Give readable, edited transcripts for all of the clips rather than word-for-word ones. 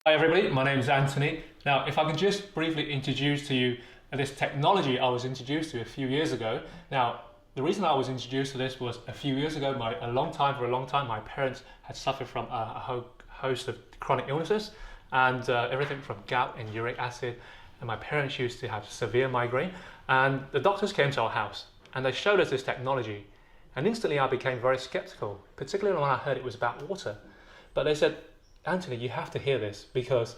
Hi everybody, my name is Anthony. Now, if I can just briefly introduce to you this technology I was introduced to a few years ago. Now, the reason I was introduced to this was a few years ago, for a long time, my parents had suffered from a host of chronic illnesses and everything from gout and uric acid. And my parents used to have severe migraine. And the doctors came to our house and they showed us this technology. And instantly I became very skeptical, particularly when I heard it was about water. But they said, Anthony, you have to hear this because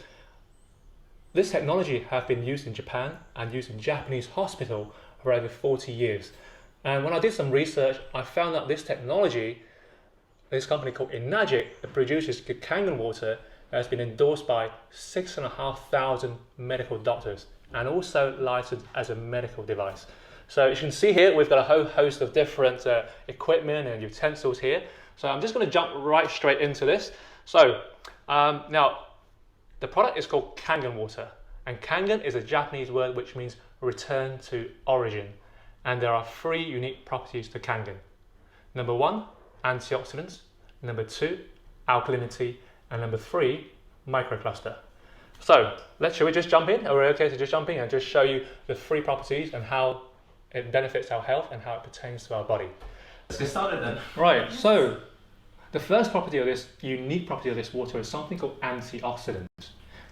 this technology has been used in Japan and used in Japanese hospital for over 40 years. And when I did some research, I found that this technology, this company called Enagic, that produces Kangen water, has been endorsed by 6,500 medical doctors and also licensed as a medical device. So as you can see here, we've got a whole host of different equipment and utensils here. So I'm just going to jump right straight into this. So now, the product is called Kangen water, and Kangen is a Japanese word which means return to origin. And there are 3 unique properties to Kangen. Number 1, antioxidants. Number 2, alkalinity. And number 3, microcluster. So, shall we just jump in? Are we okay to just jump in and just show you the 3 properties and how it benefits our health and how it pertains to our body? Let's get started then. Right, so the first property of this, unique property of this water is something called antioxidants.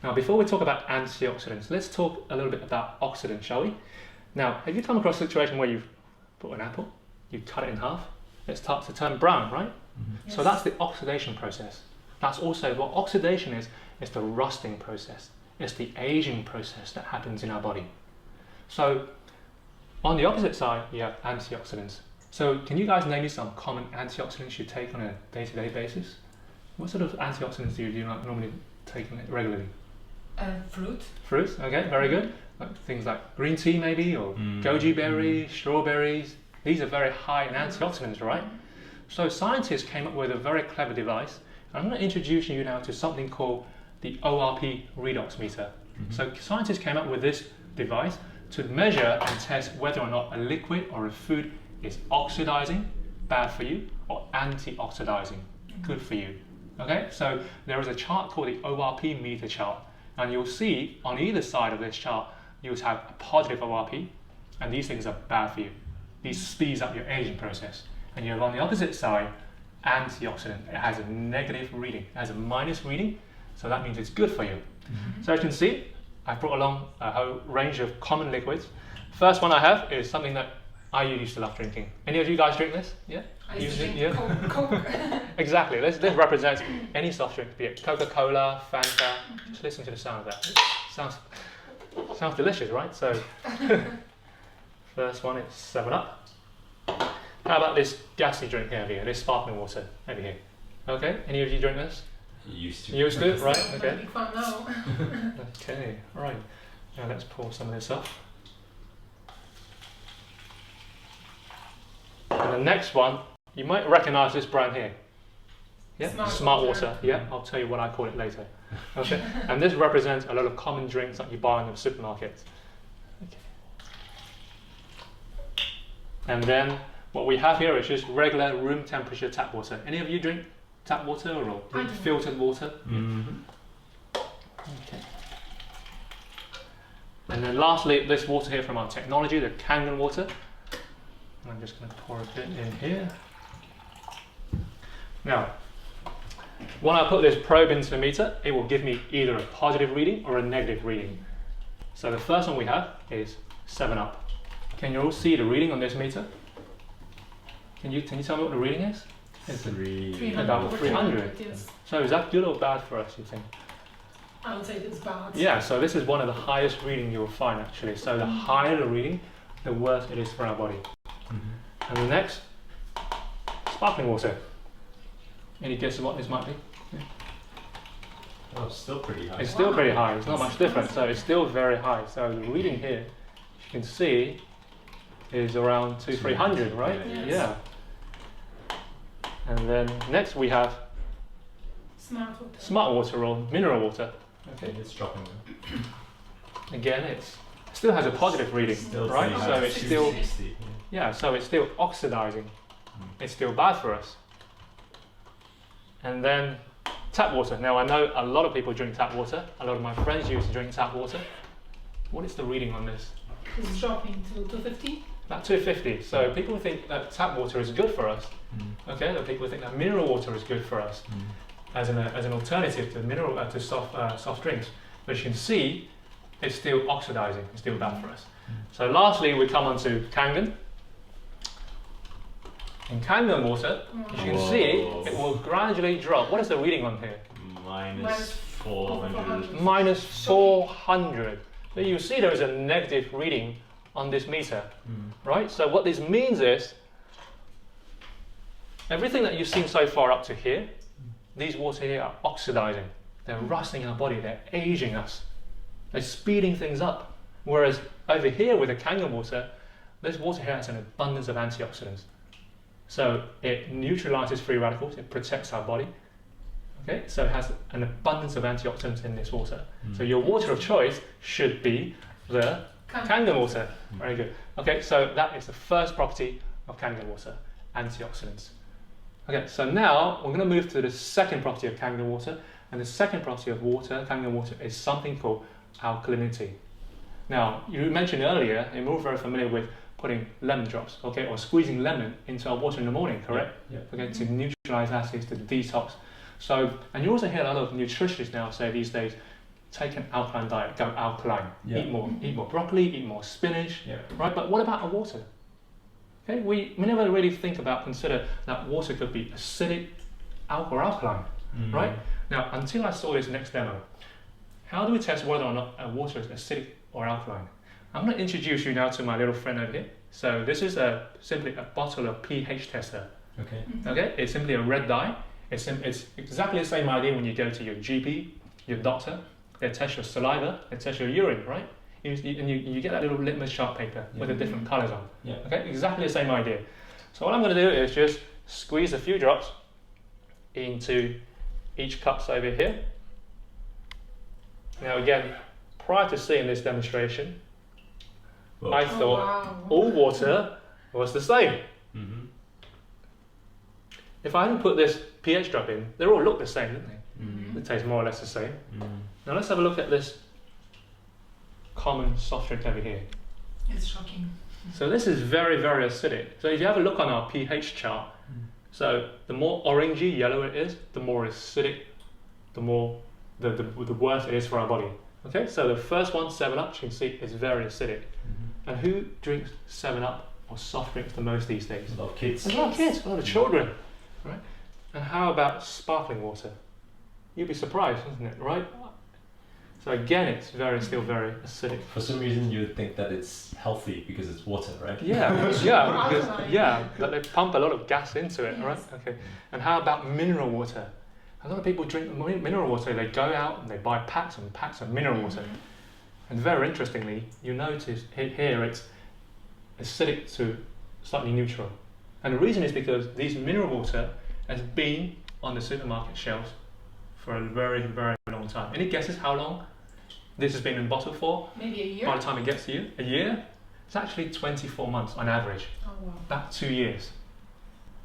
Now, before we talk about antioxidants, let's talk a little bit about oxidants, shall we? Now, have you come across a situation where you've put an apple, you cut it in half, it starts to turn brown, right? Mm-hmm. Yes. So that's the oxidation process. That's also what oxidation is the rusting process. It's the aging process that happens in our body. So on the opposite side, you have antioxidants. So can you guys name me some common antioxidants you take on a day-to-day basis? What sort of antioxidants do you normally take regularly? Fruit. Fruit, okay, very good. Like things like green tea maybe, or goji berries, strawberries. These are very high in antioxidants, right? So scientists came up with a very clever device. I'm going to introduce you now to something called the ORP redox meter. So scientists came up with this device to measure and test whether or not a liquid or a food is oxidizing, bad for you, or anti-oxidizing, good for you. Okay, so there is a chart called the ORP meter chart, and you'll see on either side of this chart, you'll have a positive ORP, and these things are bad for you. These speeds up your aging process. And you have on the opposite side, antioxidant. It has a negative reading, it has a minus reading, so that means it's good for you. So as you can see, I brought along a whole range of common liquids. First one I have is something that I used to love drinking. Any of you guys drink this? Yeah? I used to drink Coke. Exactly. This represents any soft drink, be it Coca-Cola, Fanta. Just listen to the sound of that. Sounds delicious, right? So, first one is 7-Up. How about this gassy drink over here? This sparkling water over here. Okay. Any of you drink this? Used to. Used to, right? Okay. Big fan now. Okay. Right. Now let's pour some of this off. And the next one, you might recognize this brand here. Yeah, Smart Water. Yeah, I'll tell you what I call it later. Okay, and this represents a lot of common drinks that you buy in the supermarkets. Okay. And then what we have here is just regular room temperature tap water. Any of you drink tap water or filtered water? Okay. And then lastly, this water here from our technology, the Kangen water. I'm just going to pour a bit in here. Now, when I put this probe into the meter, it will give me either a positive reading or a negative reading. So the first one we have is 7-Up. Can you all see the reading on this meter? Can you tell me what the reading is? It's about 300. Yes. So is that good or bad for us, you think? I would say it's bad. Yeah, so this is one of the highest readings you will find actually. So the higher the reading, the worse it is for our body. And the next, sparkling water. Any guesses what this might be? Yeah. Oh, it's still pretty high. It's still pretty high, it's not much different, so it's still very high. So the reading here, as you can see, is around 200-300, right? Yes. Yeah. And then next we have Smart water or mineral water. Okay, it's dropping. Again, it still has a positive reading, Still right? So it's still 60, Yeah, so it's still oxidizing. It's still bad for us. And then Tap water. Now I know a lot of people drink tap water. A lot of my friends used to drink tap water. What is the reading on this? It's dropping to 250. About 250. So people think that tap water is good for us. Okay, that people think that mineral water is good for us as an alternative to mineral to soft drinks. But as you can see, it's still oxidizing. It's still bad for us. So lastly, we come on to Kangen. In Kangen water, as you can see, it will gradually drop. What is the reading on here? Minus 400. Minus 400. So you see there is a negative reading on this meter, right? So what this means is, everything that you've seen so far up to here, these water here are oxidizing. They're rusting our body, they're aging us. They're speeding things up. Whereas over here with the Kangen water, this water here has an abundance of antioxidants. So it neutralizes free radicals, it protects our body. Okay, so it has an abundance of antioxidants in this water. So your water of choice should be the Kangen water. Very good. Okay, so that is the first property of Kangen water, antioxidants. Okay, so now we're going to move to the second property of Kangen water, and the second property of Kangen water, is something called alkalinity. Now, you mentioned earlier, and we're all very familiar with putting lemon drops, okay, or squeezing lemon into our water in the morning, correct? Yeah. Okay, to neutralize acids, to detox. So, and you also hear a lot of nutritionists now say these days, take an alkaline diet, go alkaline, eat more broccoli, eat more spinach, right? But what about our water? Okay, we never really consider that water could be acidic or alkaline, right? Now, until I saw this next demo, how do we test whether or not a water is acidic or alkaline? I'm going to introduce you now to my little friend over here. So this is simply a bottle of pH tester. Okay. Okay, it's simply a red dye. It's exactly the same idea when you go to your GP, your doctor. They test your saliva, they test your urine, right? And you get that little litmus chart paper with the different colours on. Yeah. Okay, exactly the same idea. So what I'm going to do is just squeeze a few drops into each cups over here. Now again, prior to seeing this demonstration, I thought all water was the same. If I hadn't put this pH drop in, they all look the same, don't they? They taste more or less the same. Now let's have a look at this common soft drink over here. It's shocking. So this is very, very acidic. So if you have a look on our pH chart, so the more orangey yellow it is, the more acidic, the more the worse it is for our body. Okay, so the first one, 7-Up, you can see is very acidic. And who drinks 7-Up or soft drinks the most these days? A lot of kids. A lot of kids, a lot of children, right? And how about sparkling water? You'd be surprised, isn't it, right? So again, it's still very acidic. For some reason, you would think that it's healthy because it's water, right? Yeah, but they pump a lot of gas into it, right? Okay. And how about mineral water? A lot of people drink mineral water. They go out and they buy packs and packs of mineral water. And very interestingly, you notice here it's acidic to slightly neutral. And the reason is because these mineral water has been on the supermarket shelves for a very, very long time. Any guesses how long this has been in bottle for? Maybe a year? By the time it gets to you? A year? It's actually 24 months on average. Oh, wow. About 2 years.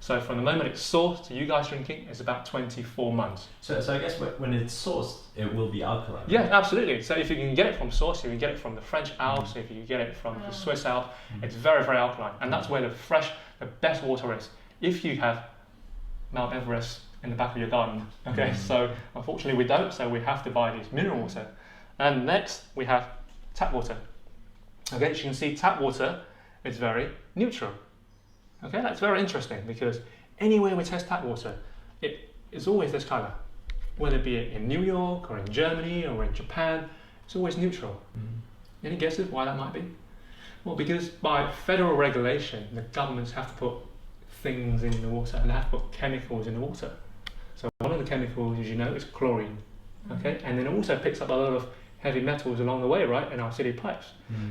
So from the moment it's sourced to you guys drinking, it's about 24 months. So I guess when it's sourced, it will be alkaline. Yeah, absolutely. So if you can get it from source, you can get it from the French Alps, if you get it from the Swiss Alps, it's very, very alkaline. And that's where the best water is. If you have Mount Everest in the back of your garden, okay? So unfortunately we don't, so we have to buy these mineral water. And next we have tap water. Okay, as you can see, tap water is very neutral. Okay, that's very interesting because anywhere we test tap water, it's always this colour. Whether it be in New York or in Germany or in Japan, it's always neutral. Any guesses why that might be? Well, because by federal regulation, the governments have to put things in the water and they have to put chemicals in the water. So one of the chemicals, as you know, is chlorine. Okay, and then it also picks up a lot of heavy metals along the way, right, in our city pipes.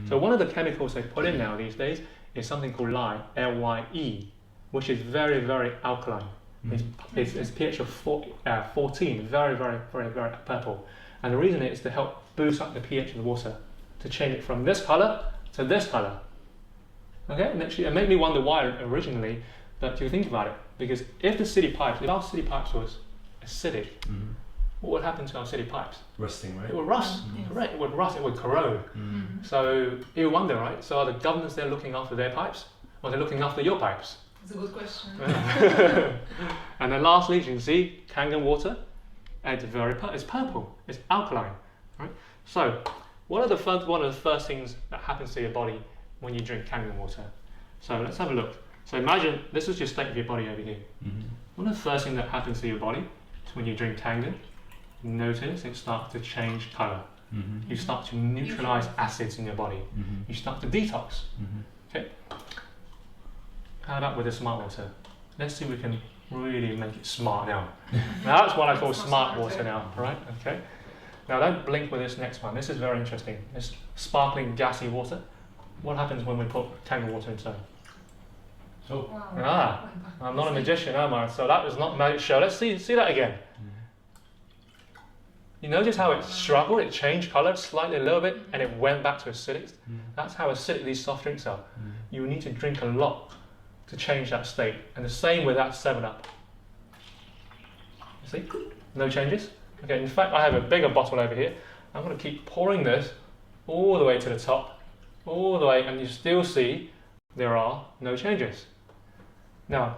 So one of the chemicals they put in now these days is something called lye, L-Y-E, which is very, very alkaline. It's pH of 14, very, very, very, very purple. And the reason is to help boost up the pH of the water, to change it from this colour to this colour. Okay, and actually it made me wonder why originally, but you think about it, because if our city pipes was acidic, what would happen to our city pipes? Rusting, right? It would rust, Yes. correct? It would rust, it would corrode. Mm-hmm. So you wonder, right? So are the governments there looking after their pipes, or they're looking after your pipes? That's a good question. And then lastly, you can see Kangen water. It's it's purple. It's alkaline, right? So, one of the first things that happens to your body when you drink Kangen water? So let's have a look. So imagine this is your state of your body over here. Mm-hmm. One of the first things that happens to your body is when you drink Kangen. Notice it starts to change colour. Mm-hmm. You start to neutralise acids in your body. Mm-hmm. You start to detox. Mm-hmm. How about with the smart water? Let's see if we can really make it smart now. Now that's what I call It's more smart smarter. water now, right? Okay. Now don't blink with this next one. This is very interesting. This sparkling gassy water. What happens when we put Kangen water inside? Oh. Wow. Ah, I'm not a magician, am I? So that was not magic show. Let's see that again. You notice how it struggled, it changed colour slightly a little bit, and it went back to acidic. That's how acidic these soft drinks are. You need to drink a lot to change that state. And the same with that 7-Up. You see? No changes? Okay, in fact, I have a bigger bottle over here. I'm going to keep pouring this all the way to the top, all the way, and you still see there are no changes. Now,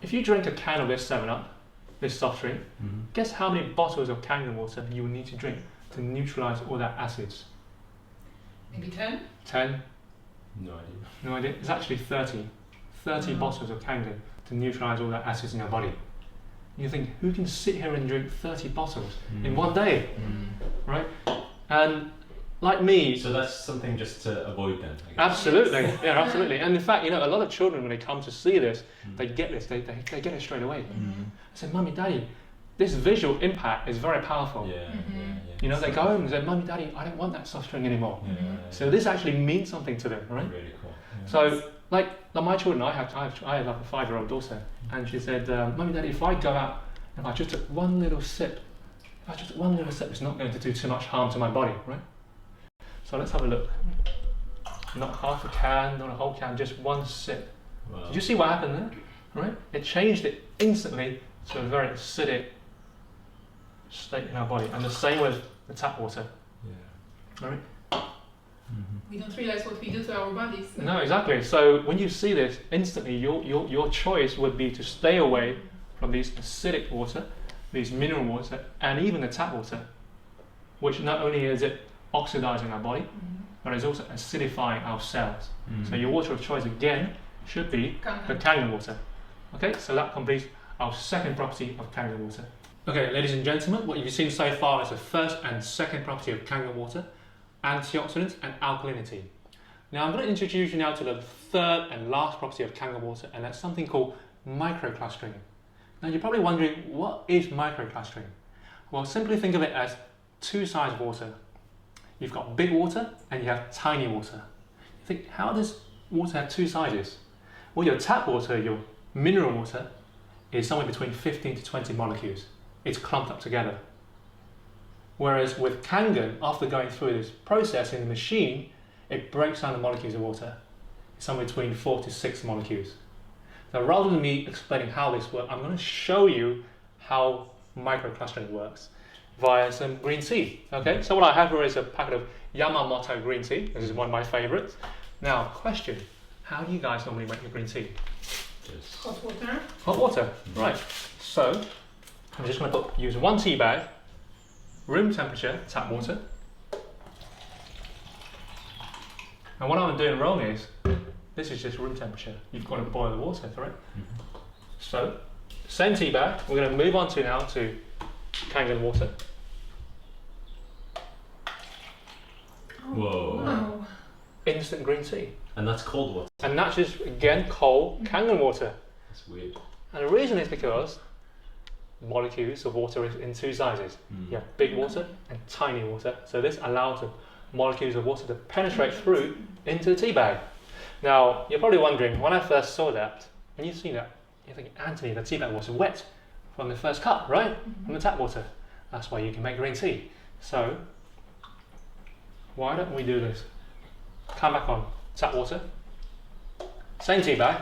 if you drink a can of this 7-Up, this soft drink, Mm-hmm. guess how many bottles of Kangen water you will need to drink to neutralise all that acids? Maybe 10? 10? No idea. No idea. It's actually 30. 30 Wow. bottles of Kangen to neutralise all that acids in your body. You think, who can sit here and drink 30 bottles in one day, right? And like me, So that's something just to avoid then, I guess. absolutely, yeah, absolutely. And in fact, you know, a lot of children when they come to see this, they get this, they get it straight away. Mm-hmm. I say, Mummy, Daddy, this visual impact is very powerful. Yeah, You know, they go home and say, Mummy, Daddy, I don't want that soft drink anymore. So So this actually means something to them, right? really cool. Yeah. So, like my children, I have like a 5-year-old daughter, and she said, Mummy, Daddy, if I go out and I just took one little sip, it's not going to do too much harm to my body, right? So let's have a look. Not half a can, not a whole can, just one sip. Wow. Did you see what happened there? Right? It changed it instantly to a very acidic state in our body, and the same with the tap water. Yeah. Right? We don't realize what we do to our bodies. No, exactly. So when you see this, instantly your choice would be to stay away from these acidic water, these mineral water, and even the tap water, which not only is it oxidizing our body, but it's also acidifying our cells. So your water of choice again should be the Kangen water. Okay, so that completes our second property of Kangen water. Okay, ladies and gentlemen, what you've seen so far is the first and second property of Kangen water: antioxidants and alkalinity. Now I'm going to introduce you now to the third and last property of Kangen water, and that's something called microclustering. Now you're probably wondering, what is microclustering? Well, simply think of it as two sides of water. You've got big water and you have tiny water. You think, how does water have two sizes? Well, your tap water, your mineral water, is somewhere between 15 to 20 molecules. It's clumped up together. Whereas with Kangen, after going through this process in the machine, it breaks down the molecules of water. It's somewhere between 4 to 6 molecules. Now, rather than me explaining how this works, I'm going to show you how microclustering works via some green tea. Okay, so what I have here is a packet of Yamamoto green tea. This is one of my favorites. Now, question: how do you guys normally make your green tea? Just Hot water. Hot water, right? So I'm just going to use one tea bag, room temperature tap water. And what I'm doing wrong is, this is just room temperature. You've got to boil the water for it. So, same tea bag. We're going to move on to now to Kangen water. Whoa. Wow. Instant green tea. And that's cold water. And that's just, again, cold Kangen water. That's weird. And the reason is because molecules of water is in two sizes. You have big water and tiny water. So this allows the molecules of water to penetrate through into the tea bag. Now, you're probably wondering, when I first saw that, when you see that, you think, Anthony, the tea bag was wet from the first cup, right? From the tap water. That's why you can make green tea. So, why don't we do this? Come back on tap water. Same tea bag.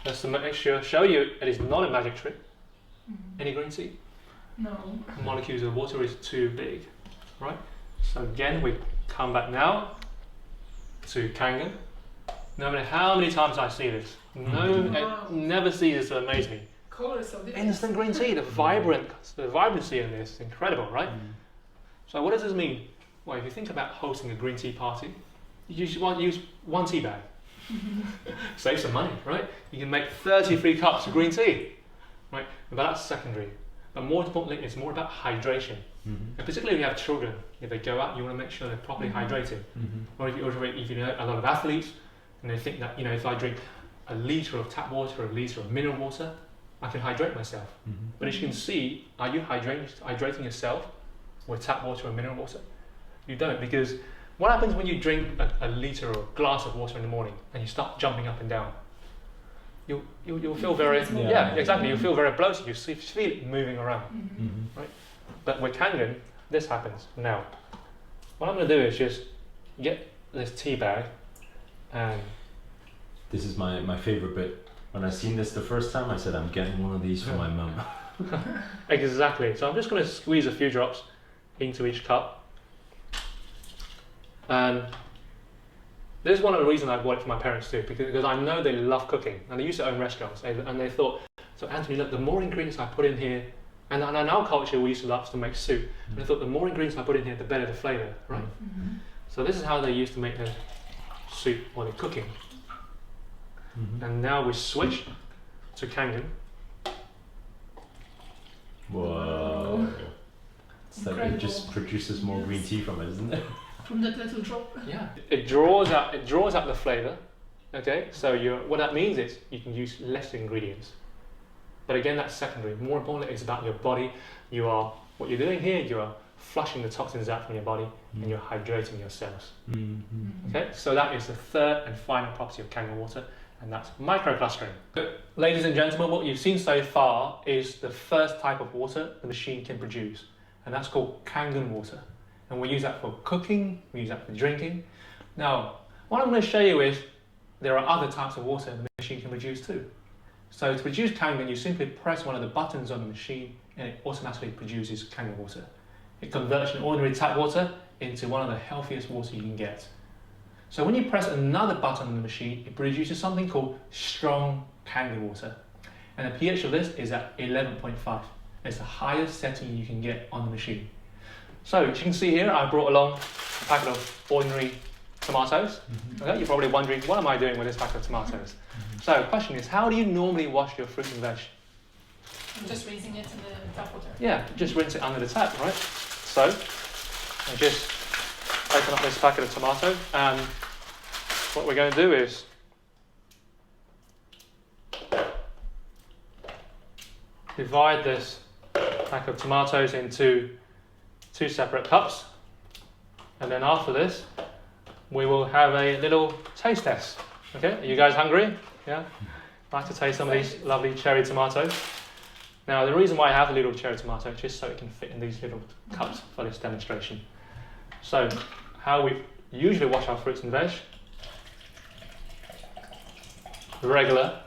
Just to make sure, show you it is not a magic trick. Any green tea? No. Molecules of water is too big, right? So again, we come back now to Kangen. No matter how many times I see this, I never see this to amaze me. Color is so different. Instant green tea, the vibrancy in this is incredible, right? So what does this mean? Well, if you think about hosting a green tea party, you just want to use one tea bag. Save some money, right? You can make 33 cups of green tea, right? But that's secondary. But more importantly, it's more about hydration. And particularly if you have children, if they go out, you want to make sure they're properly hydrated. Or if you know a lot of athletes, and they think that, you know, if I drink a litre of tap water or a litre of mineral water, I can hydrate myself. But as you can see, are you hydrating yourself with tap water or mineral water? You don't, because what happens when you drink a litre or a glass of water in the morning and you start jumping up and down? You'll feel very, exactly, you'll feel very bloated, you feel it moving around, right? But with Kangen, this happens. Now, what I'm going to do is just get this tea bag and... This is my favorite bit. When I seen this the first time, I said, I'm getting one of these for my mum. Exactly. So I'm just going to squeeze a few drops into each cup. And this is one of the reasons I bought it for my parents too, because I know they love cooking and they used to own restaurants, and they thought, so Anthony, look, the more ingredients I put in here, and in our culture we used to love to make soup, and I thought the more ingredients I put in here, the better the flavour, right? So this is how they used to make their soup while they're cooking. And now we switch to Kangen. Whoa. It's like it just produces more green tea from it, isn't it? From that little drop. Yeah. It draws out the flavour. Okay, so what that means is you can use less ingredients. But again, that's secondary. More importantly, it's about your body. What you're doing here, you are flushing the toxins out from your body and you're hydrating your cells. Okay, so that is the third and final property of Kangen water, and that's microclustering. Ladies and gentlemen, what you've seen so far is the first type of water the machine can produce, and that's called Kangen water. And we use that for cooking, we use that for drinking. Now, what I'm going to show you is there are other types of water the machine can produce too. So to produce Kangen, you simply press one of the buttons on the machine and it automatically produces Kangen water. It converts an ordinary tap water into one of the healthiest water you can get. So when you press another button on the machine, it produces something called strong Kangen water. And the pH of this is at 11.5. It's the highest setting you can get on the machine. So as you can see here, I brought along a packet of ordinary tomatoes. Okay, you're probably wondering, what am I doing with this packet of tomatoes? So the question is, how do you normally wash your fruit and veg? I'm just rinsing it in the tap water. Yeah, just rinse it under the tap, right? So I just open up this packet of tomatoes, and what we're going to do is divide this pack of tomatoes into 2 separate cups, and then after this we will have a little taste test. Okay, are you guys hungry? Yeah? I'd like to taste some of these lovely cherry tomatoes. Now the reason why I have a little cherry tomato is just so it can fit in these little cups for this demonstration. So how we usually wash our fruits and veg: regular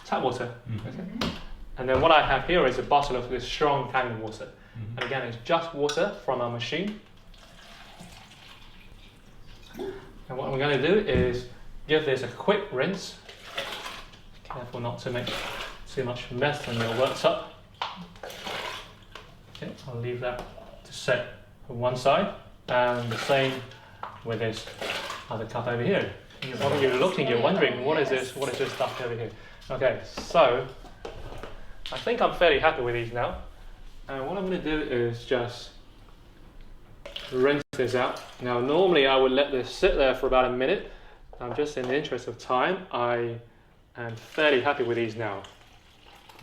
tap water. Okay? And then what I have here is a bottle of this strong Kangen water. And again, it's just water from our machine. And what I'm going to do is give this a quick rinse. Careful not to make too much mess on your worktop. Okay, I'll leave that to set on one side, and the same with this other cup over here. While you're looking, you're wondering, what is this stuff over here? Okay, so I think I'm fairly happy with these now. And what I'm going to do is just rinse this out. Now normally I would let this sit there for about a minute. I'm just in the interest of time, I am fairly happy with these now.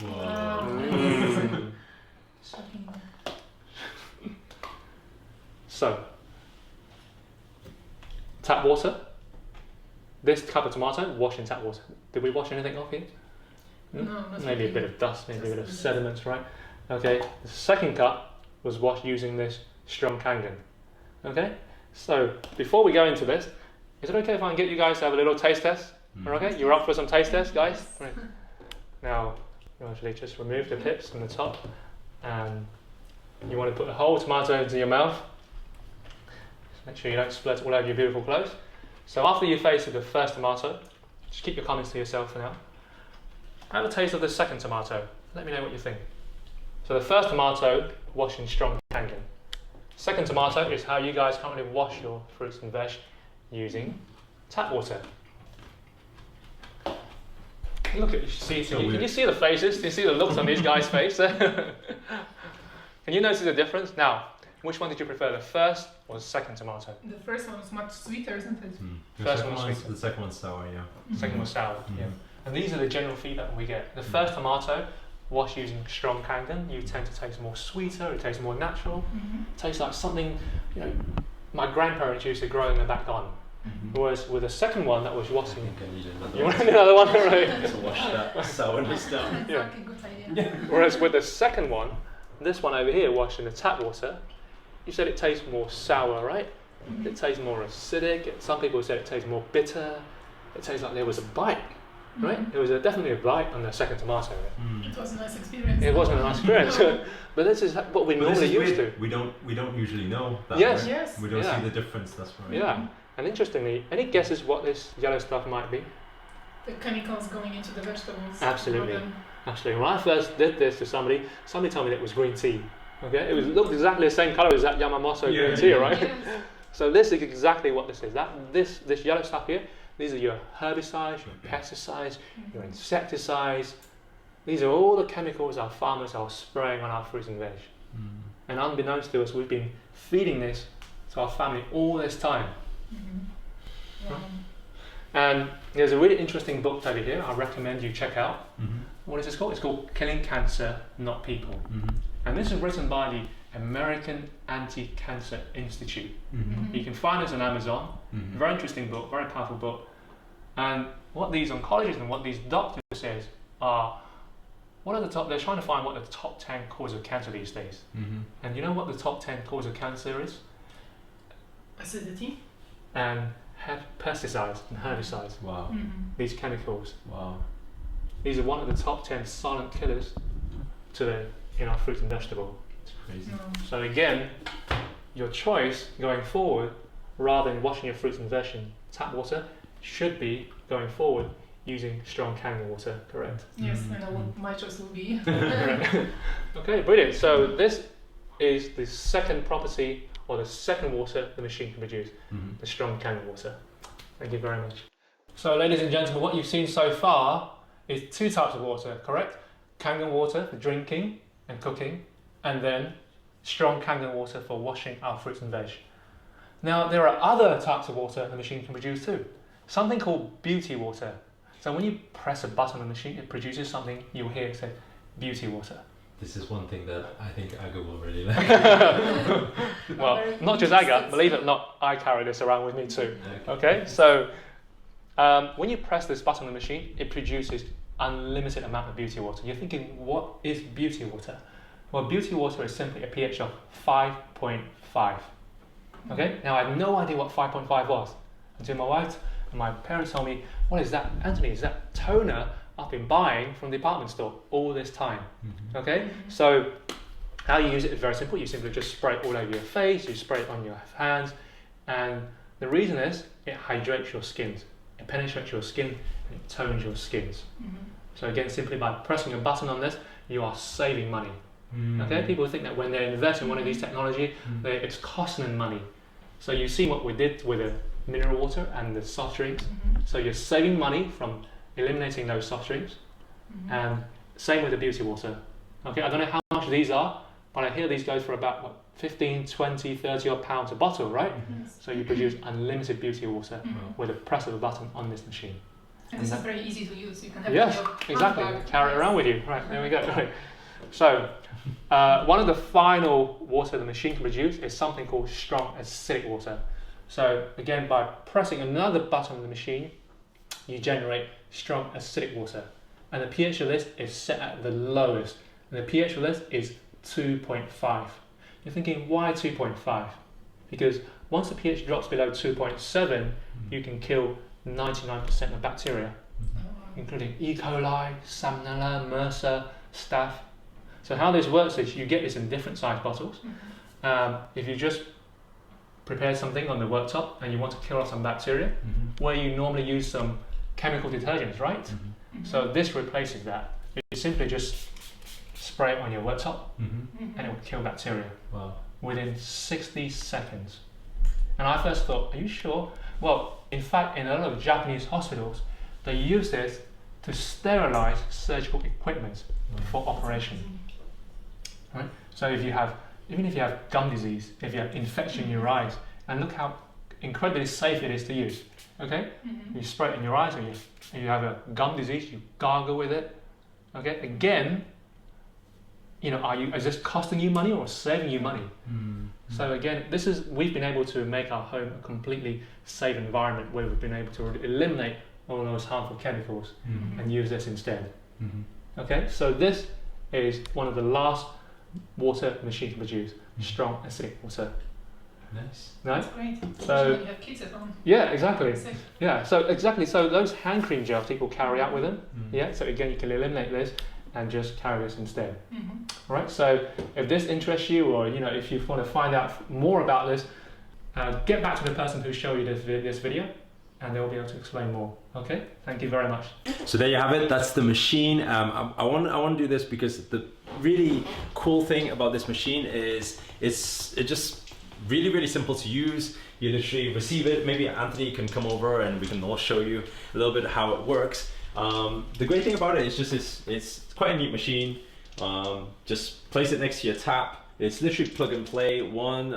Wow. Shocking. So, tap water. This cup of tomato, washed in tap water. Did we wash anything off here? No, not Maybe really. a bit of dust, maybe a Just bit of a bit. sediments, right? Okay, the second cup was washed using this strong Kangen. Okay, so before we go into this, is it okay if I can get you guys to have a little taste test? Okay, you're up for some taste test, guys? Right. Now, You actually just remove the pips from the top, and you want to put the whole tomato into your mouth. Just make sure you don't split all over your beautiful clothes. So after you've tasted the first tomato, just keep your comments to yourself for now. Have a taste of the second tomato. Let me know what you think. So the first tomato, wash in strong Kangen. Second tomato is how you guys currently wash your fruits and veg using tap water. Look at can you see the faces? Can you see the looks on these guys' faces? Can you notice the difference? Now, which one did you prefer, the first or the second tomato? The first one was much sweeter, isn't it? The second one's sour, yeah. Second one's sour, yeah. And these are the general feedback we get. The first tomato, wash using strong Kangen, you tend to taste more sweeter, it tastes more natural. It tastes like something, my grandparents used to grow in their back garden. Whereas with the second one that was washing, you want another one, right? To wash that sourness down. That's like a good idea. Whereas with the second one, this one over here, washed in the tap water, you said it tastes more sour, right? It tastes more acidic. Some people said it tastes more bitter. It tastes like there was a bite, right? There was definitely a bite on the second tomato. It was a nice experience. It wasn't a nice experience, but this is what we normally used to. We don't usually know that. Yes. Right? Yes. We don't see the difference. That's right. Yeah. And interestingly, any guesses what this yellow stuff might be? The chemicals going into the vegetables. Absolutely. Absolutely. When I first did this to somebody told me that it was green tea. Okay, it looked exactly the same colour as that Yamamoto green tea, right? Yes. So this is exactly what this is. This yellow stuff here, these are your herbicides, your pesticides, your insecticides. These are all the chemicals our farmers are spraying on our fruits and veg. And unbeknownst to us, we've been feeding this to our family all this time. Wow. And there's a really interesting book over here I recommend you check out. What is this called? It's called Killing Cancer, Not People. And this is written by the American Anti-Cancer Institute. You can find this on Amazon. Very interesting book, very powerful book. And what these oncologists and what these doctors says are, they're trying to find what the top 10 causes of cancer these days. And you know what the top 10 cause of cancer is? Acidity. And pesticides and herbicides. Wow. These chemicals. Wow. These are one of the top 10 silent killers in our fruit and vegetable. It's crazy. So again, your choice going forward, rather than washing your fruits and veg in tap water, should be going forward using strong Kangen water, correct? Yes, I know what my choice will be. Okay, brilliant. So this is the second property, or the second water the machine can produce, the strong Kangen water. Thank you very much. So ladies and gentlemen, what you've seen so far is two types of water, correct? Kangen water for drinking and cooking, and then strong Kangen water for washing our fruits and veg. Now there are other types of water the machine can produce too. Something called beauty water. So when you press a button on the machine, it produces something you'll hear say beauty water. This is one thing that I think Aga will really like. Well, not just Aga, believe it or not, I carry this around with me too. Okay, so when you press this button on the machine, it produces unlimited amount of beauty water. You're thinking, what is beauty water? Well, beauty water is simply a pH of 5.5. Okay, now I had no idea what 5.5 was until my wife and my parents told me, what is that? Anthony, is that toner I've been buying from the department store all this time? Okay, so how you use it is very simple. You simply just spray it all over your face, you spray it on your hands, and the reason is it hydrates your skins, it penetrates your skin, and it tones your skins. So again, simply by pressing a button on this, you are saving money. Okay, people think that when they invest in one of these technology, it's costing them money. So you see what we did with the mineral water and the soft drinks. So you're saving money from eliminating those soft drinks, and same with the beauty water. Okay, I don't know how much these are, but I hear these go for about what, 15, 20, 30 odd pounds a bottle, right? So you produce unlimited beauty water with a press of a button on this machine. And this is very easy to use. You can have Yes, it in your exactly. handbag. Carry it around with you. Right, there we go. Right. So, one of the final water the machine can produce is something called strong acidic water. So, again, by pressing another button on the machine, you generate strong acidic water. And the pH of this is set at the lowest. And the pH of this is 2.5. You're thinking, why 2.5? Because once the pH drops below 2.7, you can kill 99% of bacteria. including E. coli, Salmonella, MRSA, Staph. So how this works is you get this in different size bottles. If you just prepare something on the worktop and you want to kill off some bacteria, where you normally use some chemical detergents, right? So this replaces that. You simply just spray it on your worktop and it will kill bacteria within 60 seconds. And I first thought, are you sure? Well, in fact, in a lot of Japanese hospitals, they use this to sterilize surgical equipment for operation. Right? So even if you have gum disease, if you have infection in your eyes, and look how incredibly safe it is to use. Okay? You spray it in your eyes, or you have a gum disease, you gargle with it. Okay? Again, is this costing you money or saving you money? So again, we've been able to make our home a completely safe environment where we've been able to eliminate all those harmful chemicals and use this instead. Okay, so this is one of the last water machines produced, strong acidic water. Nice. Nice. That's great. So Especially when you have kids at home. yeah, exactly. Safe. Yeah, so exactly. So those hand cream gels people carry out with them. Yeah, so again, you can eliminate this and just carry this instead. Right. So if this interests you, or if you want to find out more about this, get back to the person who showed you this video, and they'll be able to explain more. Okay. Thank you very much. So there you have it. That's the machine. I want to do this because the really cool thing about this machine is it's just really simple to use. You literally receive it. Maybe Anthony can come over and we can all show you a little bit how it works. The great thing about it is just it's quite a neat machine. Just place it next to your tap. It's literally plug and play. One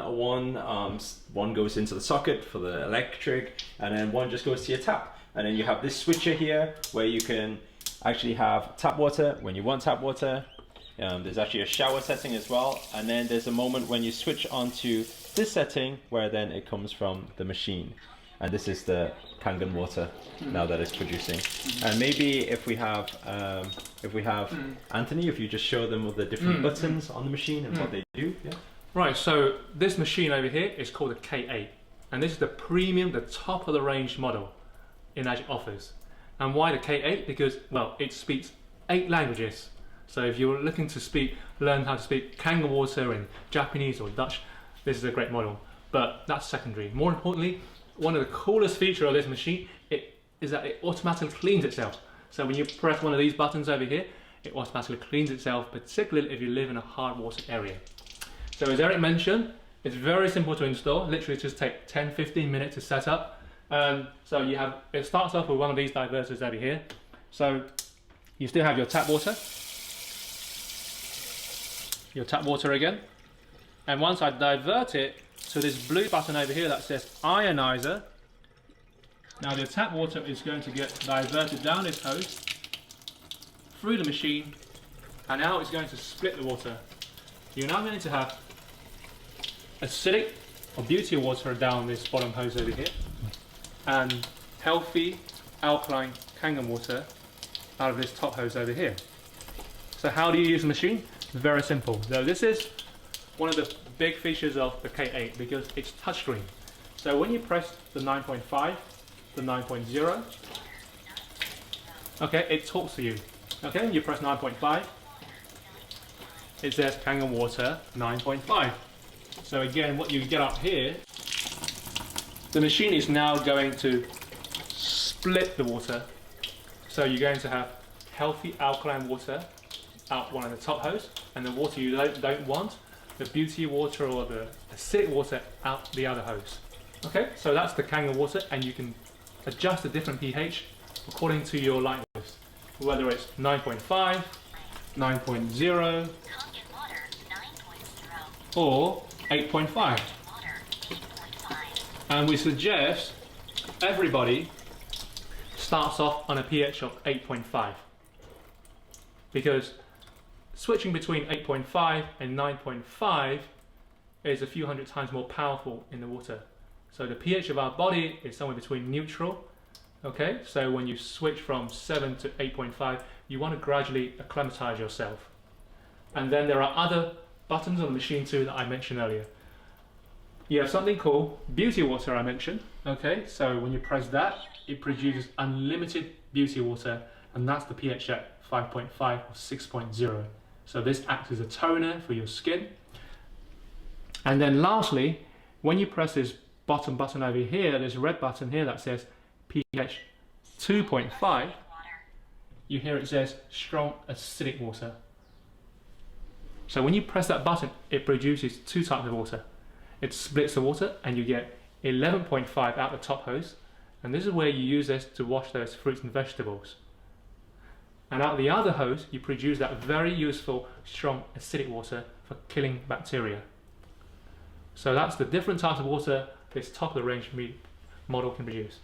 goes into the socket for the electric, and then one just goes to your tap. And then you have this switcher here where you can actually have tap water when you want tap water. There's actually a shower setting as well, and then there's a moment when you switch onto this setting where then it comes from the machine. And this is the Kangen water now that it's producing. And maybe if we have Anthony, if you just show them all the different buttons on the machine and what they do. Yeah. Right, so this machine over here is called a K8, and this is the premium, the top of the range model Enagic offers. And why the K8? Because, well, it speaks 8 languages. So if you're looking to learn how to speak Kangen water in Japanese or Dutch, this is a great model. But that's secondary. More importantly, one of the coolest features of this machine is that it automatically cleans itself. So when you press one of these buttons over here, it automatically cleans itself, particularly if you live in a hard water area. So as Eric mentioned, it's very simple to install. Literally just take 10-15 minutes to set up. So it starts off with one of these diverters over here. So you still have your tap water again. And once I divert it to this blue button over here that says ionizer, now the tap water is going to get diverted down this hose through the machine, and now it's going to split the water. You're now going to have acidic or beauty water down this bottom hose over here, and healthy alkaline Kangen water out of this top hose over here. So how do you use the machine? Very simple. So this is one of the big features of the K8 because it's touchscreen. So when you press the 9.5, the 9.0, okay, it talks to you. Okay, you press 9.5, it says Kangen water 9.5. So again, what you get up here, the machine is now going to split the water. So you're going to have healthy alkaline water out one of the top hose, and the water you don't want, the beauty water or the acidic water, out the other hose. Okay, so that's the Kangen water, and you can adjust the different pH according to your lightness, whether it's 9.5, 9.0, or 8.5. And we suggest everybody starts off on a pH of 8.5, because switching between 8.5 and 9.5 is a few hundred times more powerful in the water. So the pH of our body is somewhere between neutral. Okay, so when you switch from 7 to 8.5, you want to gradually acclimatize yourself. And then there are other buttons on the machine too that I mentioned earlier. You have something called beauty water I mentioned. Okay, so when you press that, it produces unlimited beauty water and that's the pH at 5.5 or 6.0. So this acts as a toner for your skin. And then lastly, when you press this bottom button over here, this red button here that says pH 2.5, you hear it says strong acidic water. So when you press that button, it produces two types of water. It splits the water and you get 11.5 out the top hose, and this is where you use this to wash those fruits and vegetables. And out the other hose, you produce that very useful strong acidic water for killing bacteria. So that's the different types of water this top of the range model can produce.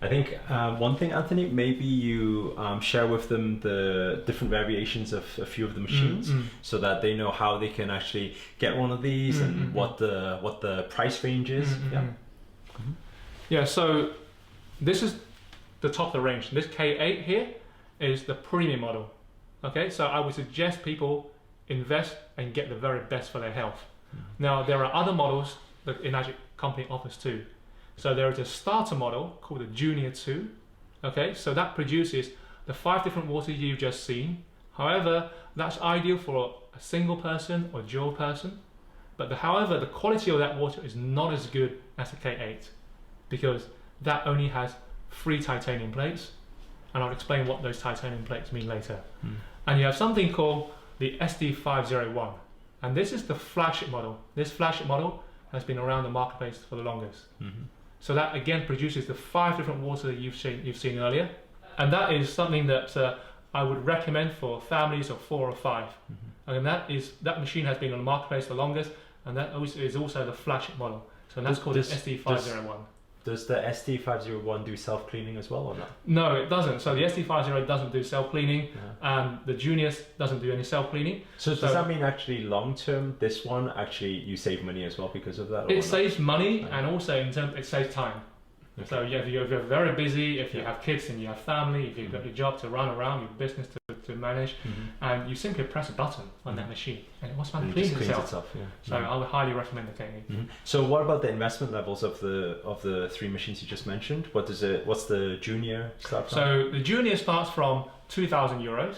I think one thing, Anthony, maybe you share with them the different variations of a few of the machines, so that they know how they can actually get one of these and what the price range is. Yeah, so this is the top of the range. This K8 here is the premium model. Okay, so I would suggest people invest and get the very best for their health. Now there are other models that Enagic company offers too. So there is a starter model called the Junior 2. Okay, so that produces the 5 different waters you've just seen. However, that's ideal for a single person or dual person. But however, the quality of that water is not as good as the K8 because that only has 3 titanium plates. And I'll explain what those titanium plates mean later. And you have something called the SD501. And this is the flagship model. This flagship model has been around the marketplace for the longest. So that again produces the 5 different waters you've seen earlier. And that is something that I would recommend for families of 4 or 5. And that machine has been on the marketplace the longest, and that is also the flagship model. So that's called the SD501. Does the SD501 do self-cleaning as well or not? No, it doesn't. So the SD501 doesn't do self-cleaning, and the Juniors doesn't do any self-cleaning. So does that mean actually long-term, this one, actually you save money as well because of that? It saves money, and also in terms, it saves time. Okay. So if you're very busy, if you have kids and you have family, if you've got your job to run around, your business to manage, and you simply press a button on that machine and it automatically cleans itself. So I would highly recommend the Kangen. So what about the investment levels of the 3 machines you just mentioned? What's the Junior start from? So the Junior starts from €2,000.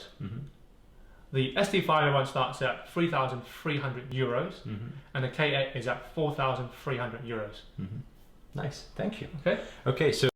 The SD501 starts at €3,300, and the K8 is at €4,300. Nice, thank you. Okay. Okay, so